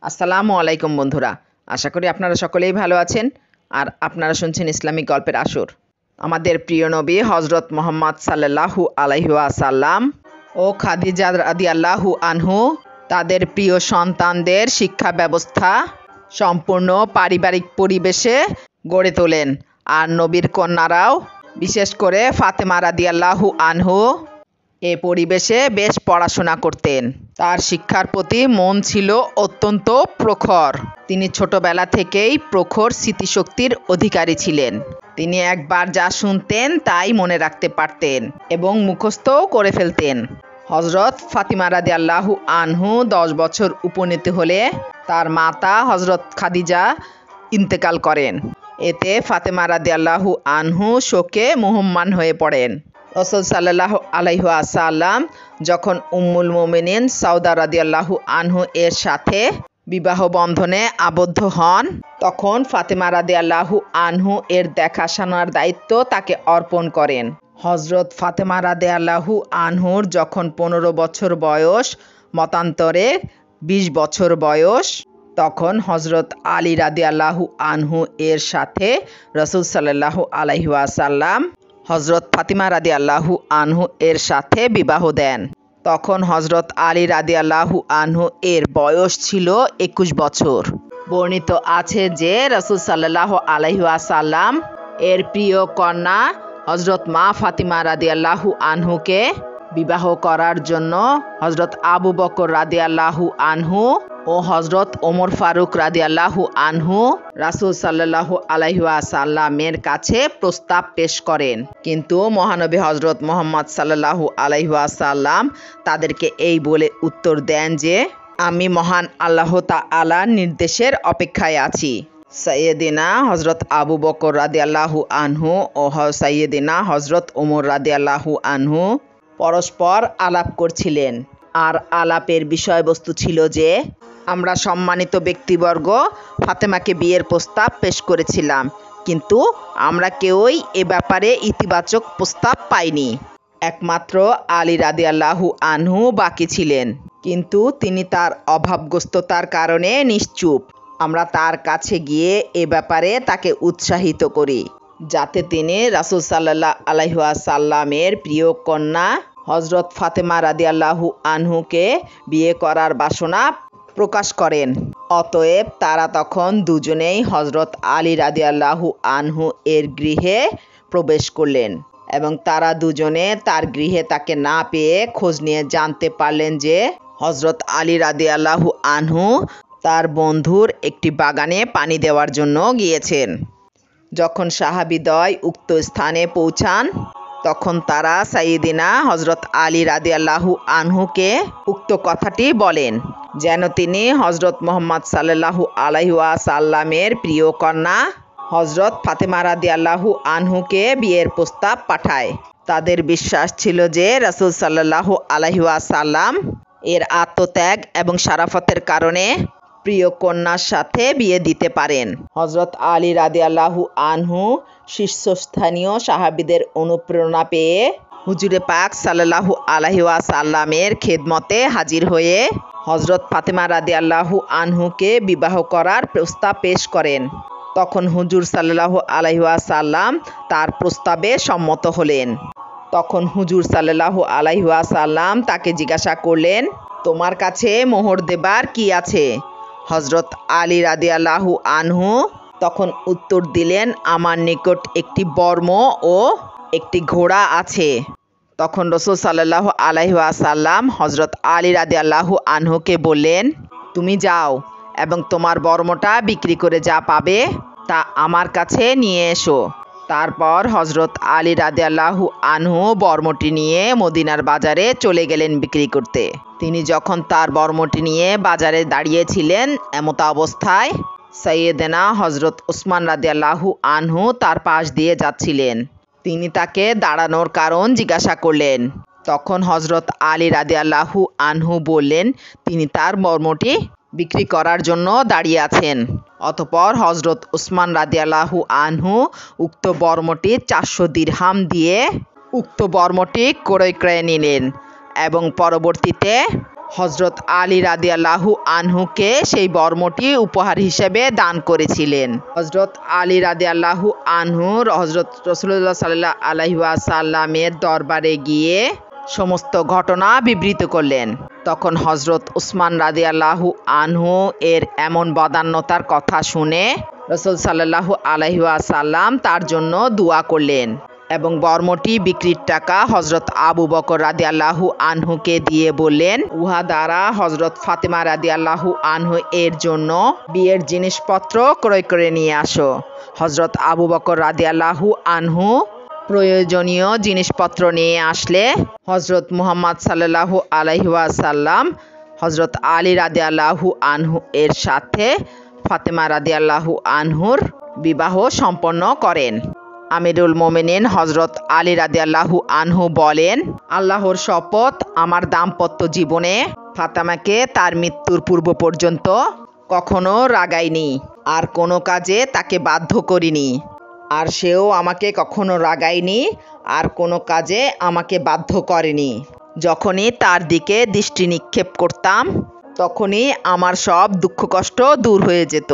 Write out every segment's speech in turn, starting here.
আসসালামু আলাইকুম বন্ধুরা, আশা করি আপনারা সকলেই ভালো আছেন। আর আপনারা শুনছেন ইসলামিক গল্পের আসর। আমাদের প্রিয় নবী হজরত মোহাম্মদ সাল্লাল্লাহু আলাইহি ওয়াসাল্লাম ও খাদিজা রাদিয়াল্লাহু আনহু তাদের প্রিয় সন্তানদের শিক্ষা ব্যবস্থা সম্পূর্ণ পারিবারিক পরিবেশে গড়ে তোলেন। আর নবীর কন্যারাও, বিশেষ করে ফাতেমা রাদিয়াল্লাহু আনহু, এ পরিবেশে বেশ পড়াশোনা করতেন। তার শিক্ষার প্রতি মন ছিল অত্যন্ত প্রখর। তিনি ছোটবেলা থেকেই প্রখর স্মৃতিশক্তির অধিকারী ছিলেন। তিনি একবার যা শুনতেন তাই মনে রাখতে পারতেন এবং মুখস্থও করে ফেলতেন। হজরত ফাতিমা রাদিয়াল্লাহু আনহু 10 বছর উপনীত হলে তার মাতা হজরত খাদিজা ইন্তেকাল করেন। এতে ফাতেমা রাদিয়াল্লাহু আনহু শোকে মুহম্মান হয়ে পড়েন। রাসূল সাল্লাল্লাহু আলাইহি ওয়াসাল্লাম যখন উম্মুল মুমিনিন সাউদা রাদিয়াল্লাহু আনহু এর সাথে বিবাহ বন্ধনে আবদ্ধ হন, তখন ফাতেমা রাদিয়াল্লাহু আনহু এর দেখাশোনার দায়িত্ব তাকে অর্পণ করেন। হজরত ফাতেমা রাদিয়াল্লাহু আনহুর যখন 15 বছর বয়স, মতান্তরে 20 বছর বয়স, তখন হজরত আলী রাদিয়াল্লাহু আনহু এর সাথে রাসূল সাল্লাল্লাহু আলাইহি ওয়াসাল্লাম হজরত ফাতিমা রাদিয়াল্লাহু আনহু এর সাথে বিবাহ দেন। তখন হজরত আলী রাদিয়াল্লাহু আনহু এর বয়স ছিল 21 বছর। বর্ণিত আছে যে রাসূল সাল্লাল্লাহু আলাইহি ওয়াসাল্লাম এর প্রিয় কন্যা হজরত মা ফাতিমা রাদিয়াল্লাহু আনহুকে বিবাহ করার জন্য হজরত আবু বকর রাদিয়াল্লাহু আনহু ও হজরত ওমর ফারুক রাদিয়াল্লাহু আনহু রাসূল সাল্লাল্লাহু আলাইহি ওয়াসাল্লামের কাছে প্রস্তাব পেশ করেন। কিন্তু মহানবী হজরত মুহাম্মদ সাল্লাল্লাহু আলাইহি ওয়াসাল্লাম তাদেরকে এই বলে উত্তর দেন যে, আমি মহান আল্লাহ তাআলার নির্দেশের অপেক্ষায় আছি। সাইয়েদিনা হজরত আবু বকর রাদিয়াল্লাহু আনহু ও সাইয়েদিনা হজরত ওমর রাদিয়াল্লাহু আনহু পরস্পর আলাপ করছিলেন। আর আলাপের বিষয়বস্তু ছিল যে, আমরা সম্মানিত ব্যক্তিবর্গ ফাতেমাকে বিয়ের প্রস্তাব পেশ করেছিলাম, কিন্তু আমরা কেউই এ ব্যাপারে ইতিবাচক প্রস্তাব পাইনি। একমাত্র আলী রাদিয়াল্লাহু আনহু বাকি ছিলেন, কিন্তু তিনি তার অভাবগ্রস্ততার কারণে নিশ্চুপ। আমরা তার কাছে গিয়ে এ ব্যাপারে তাকে উৎসাহিত করি, যাতে তিনি রাসূল সাল্লাল্লাহু আলাইহি ওয়াসাল্লামের প্রিয় কন্যা হজরত ফাতেমা রাদিয়াল্লাহু আনহুকে বিয়ে করার বাসনা প্রকাশ করেন। অতএব তারা তখন দুজনেই হজরত আলী রাদিয়াল্লাহু আনহু এর গৃহে প্রবেশ করলেন এবং তারা দুজনে তার গৃহে তাকে না পেয়ে খোঁজ নিয়ে জানতে পারলেন যে হজরত আলী রাদিয়াল্লাহু আনহু তার বন্ধুর একটি বাগানে পানি দেওয়ার জন্য গিয়েছেন। যখন সাহাবীদ্বয় উক্ত স্থানে পৌঁছান, তখন তারা সাইয়েদিনা হজরত আলী রাদিয়াল্লাহু আনহুকে উক্ত কথাটি বলেন, যেন তিনি হজরত মুহাম্মদ সাল্লাল্লাহু আলাইহি ওয়াসাল্লামের প্রিয় কন্যা হজরত ফাতেমা রাদিয়াল্লাহু আনহুকে বিয়ের প্রস্তাব পাঠায়। তাদের বিশ্বাস ছিল যে রাসূল সাল্লাল্লাহু আলাইহি ওয়াসাল্লাম এর আত্মত্যাগ এবং শারাফতের কারণে প্রিয় কন্যার সাথে বিয়ে দিতে পারেন। হজরত আলী রাদিয়াল্লাহু আনহু শীর্ষস্থানীয় সাহাবীদের অনুপ্রেরণা পেয়ে হুজুরে পাক সাল্লাল্লাহু আলাইহি ওয়াসাল্লামের খেদমতে হাজির হয়ে হজরত ফাতেমা রাদিয়াল্লাহু আনহুকে বিবাহ করার প্রস্তাব পেশ করেন। তখন হুজুর সাল্লাল্লাহু আলাইহি ওয়াসাল্লাম তার প্রস্তাবে সম্মত হলেন। তখন হুজুর সাল্লাল্লাহু আলাইহি ওয়াসাল্লাম তাকে জিজ্ঞাসা করলেন, তোমার কাছে মোহর দেবার কি আছে? হজরত আলী রাদিয়াল্লাহু আনহু তখন উত্তর দিলেন, আমার নিকট একটি বর্ম ও একটি ঘোড়া আছে। তখন রাসূল সাল্লাল্লাহু আলাইহি ওয়াসাল্লাম হজরত আলী রাদিয়াল্লাহু আনহুকে বললেন, তুমি যাও এবং তোমার বর্মটা বিক্রি করে যা পাবে তা আমার কাছে নিয়ে এসো। তারপর হজরত আলী রাদিয়াল্লাহু আনহু বর্মটি নিয়ে মদিনার বাজারে চলে গেলেন বিক্রি করতে। তিনি যখন তার বর্মটি নিয়ে বাজারে দাঁড়িয়েছিলেন, এমতা অবস্থায় সাইয়েদেনা হজরত উসমান রাদিয়াল্লাহু আনহু তার পাশ দিয়ে যাচ্ছিলেন। তিনি তাকে দাঁড়ানোর কারণ জিজ্ঞাসা করলেন। তখন হজরত আলী রাদিয়াল্লাহু আনহু বললেন, তিনি তার বর্মটি বিক্রি করার জন্য দাঁড়িয়ে আছেন। অতঃপর হজরত উসমান রাদিয়াল্লাহু আনহু উক্ত বর্মটি 400 দিরহাম দিয়ে উক্ত বর্মটি ক্রয় নিলেন এবং পরবর্তীতে হজরত আলী রাদিয়াল্লাহু আনহুকে সেই বর্মটি উপহার হিসেবে দান করেছিলেন। হজরত আলী রাদিয়াল্লাহু আনহু হজরত রাসূলুল্লাহ সাল্লাল্লাহু আলাইহি ওয়াসাল্লামের দরবারে গিয়ে সমস্ত ঘটনা বিবৃত করলেন। তখন হজরত উসমান রাদিয়াল্লাহু আনহু এর এমন বদান্যতার কথা শুনে রাসূল সাল্লাল্লাহু আলাইহি ওয়াসাল্লাম তার জন্য দোয়া করলেন এবং বর্মটি বিক্রির টাকা হজরত আবু বকর রাদিয়াল্লাহু আনহুকে দিয়ে বললেন, উহা দ্বারা হজরত ফাতেমা রাদিয়াল্লাহু আনহু এর জন্য বিয়ের জিনিসপত্র ক্রয় করে নিয়ে আসো। হজরত আবু বকর রাদিয়াল্লাহু আনহু প্রয়োজনীয় জিনিসপত্র নিয়ে আসলে হজরত মুহাম্মদ সাল্লাল্লাহু আলাইহি ওয়াসাল্লাম হজরত আলী রাদিয়াল্লাহু আনহু এর সাথে ফাতেমা রাদিয়াল্লাহু আনহুর বিবাহ সম্পন্ন করেন। আমিরুল মোমিনিন হজরত আলী রাদিয়াল্লাহু আনহু বলেন, আল্লাহর শপথ, আমার দাম্পত্য জীবনে ফাতেমাকে তার মৃত্যুর পূর্ব পর্যন্ত কখনো রাগাইনি, আর কোনো কাজে তাকে বাধ্য করিনি, আর সেও আমাকে কখনো রাগায়নি আর কোনো কাজে আমাকে বাধ্য করেনি। যখনই তার দিকে দৃষ্টি নিক্ষেপ করতাম তখনই আমার সব দুঃখ কষ্ট দূর হয়ে যেত।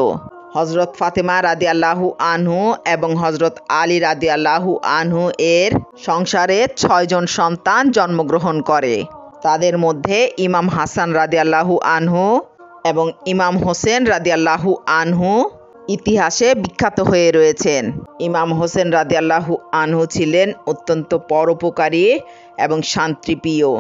হজরত ফাতেমা রাদিয়াল্লাহু আনহু এবং হজরত আলী রাদিয়াল্লাহু আনহু এর সংসারে 6 জন সন্তান জন্মগ্রহণ করে। তাদের মধ্যে ইমাম হাসান রাদিয়াল্লাহু আনহু এবং ইমাম হোসেন রাদিয়াল্লাহু আনহু ইতিহাসে বিখ্যাত হয়ে রয়েছেন। ইমাম হোসেন রাদিয়াল্লাহু আনহু ছিলেন অত্যন্ত পরোপকারী এবং শান্তিপ্রিয়,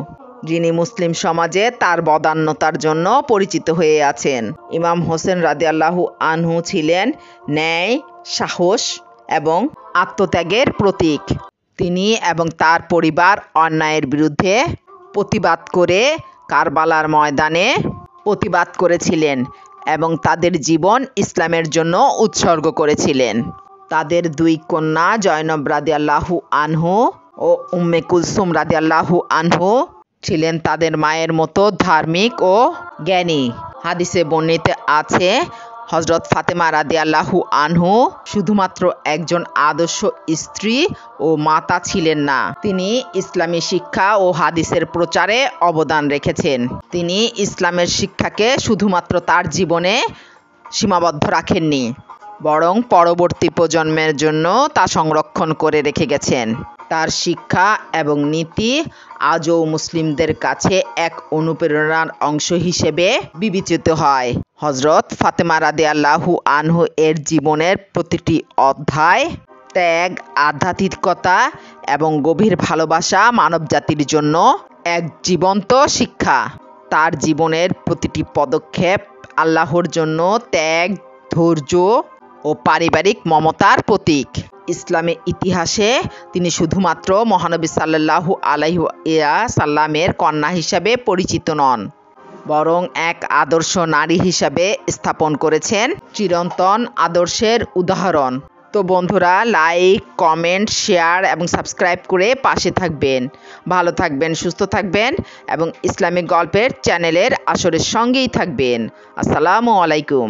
যিনি মুসলিম সমাজে তার বদান্যতার জন্য পরিচিত হয়ে আছেন। ইমাম হোসেন রাদিয়াল্লাহু আনহু ছিলেন ন্যায়, সাহস এবং আত্মত্যাগের প্রতীক। তিনি এবং তার পরিবার অন্যায়ের বিরুদ্ধে প্রতিবাদ করে কারবালার ময়দানে প্রতিবাদ করেছিলেন এবং তাদের জীবন ইসলামের জন্য উৎসর্গ করেছিলেন। তাদের 2 কন্যা জয়নব রাদিয়াল্লাহু আনহু ও উম্মে কুলসুম রাদিয়াল্লাহু আনহু ছিলেন তাদের মায়ের মতো ধার্মিক ও জ্ঞানী। হাদিসে বর্ণিত আছে, হজরত ফাতেমা রাদিয়াল্লাহু আনহু শুধুমাত্র একজন আদর্শ স্ত্রী ও মাতা ছিলেন না, তিনি ইসলামী শিক্ষা ও হাদিসের প্রচারে অবদান রেখেছেন। তিনি ইসলামের শিক্ষাকে শুধুমাত্র তার জীবনে সীমাবদ্ধ রাখেননি, বরং পরবর্তী প্রজন্মের জন্য তা সংরক্ষণ করে রেখে গেছেন। তার শিক্ষা এবং নীতি আজও মুসলিমদের কাছে এক অনুপ্রেরণার অংশ হিসেবে বিবেচিত হয়। হজরত ফাতেমা রাদিয়াল্লাহু আনহু এর জীবনের প্রতিটি অধ্যায় ত্যাগ, আধ্যাত্মিকতা এবং গভীর ভালোবাসা মানবজাতির জন্য এক জীবন্ত শিক্ষা। তার জীবনের প্রতিটি পদক্ষেপ আল্লাহর জন্য ত্যাগ, ধৈর্য ও পারিবারিক মমতার প্রতীক। ইসলামী ইতিহাসে তিনি শুধুমাত্র মহানবী সাল্লাল্লাহু আলাইহি ওয়াসাল্লামের কন্যা হিসাবে পরিচিত নন, বরং এক আদর্শ নারী হিসাবে স্থাপন করেছেন চিরন্তন আদর্শের উদাহরণ। তো বন্ধুরা, লাইক, কমেন্ট, শেয়ার এবং সাবস্ক্রাইব করে পাশে থাকবেন। ভালো থাকবেন, সুস্থ থাকবেন এবং ইসলামিক গল্পের চ্যানেলের আসরের সঙ্গেই থাকবেন। আসসালামু আলাইকুম।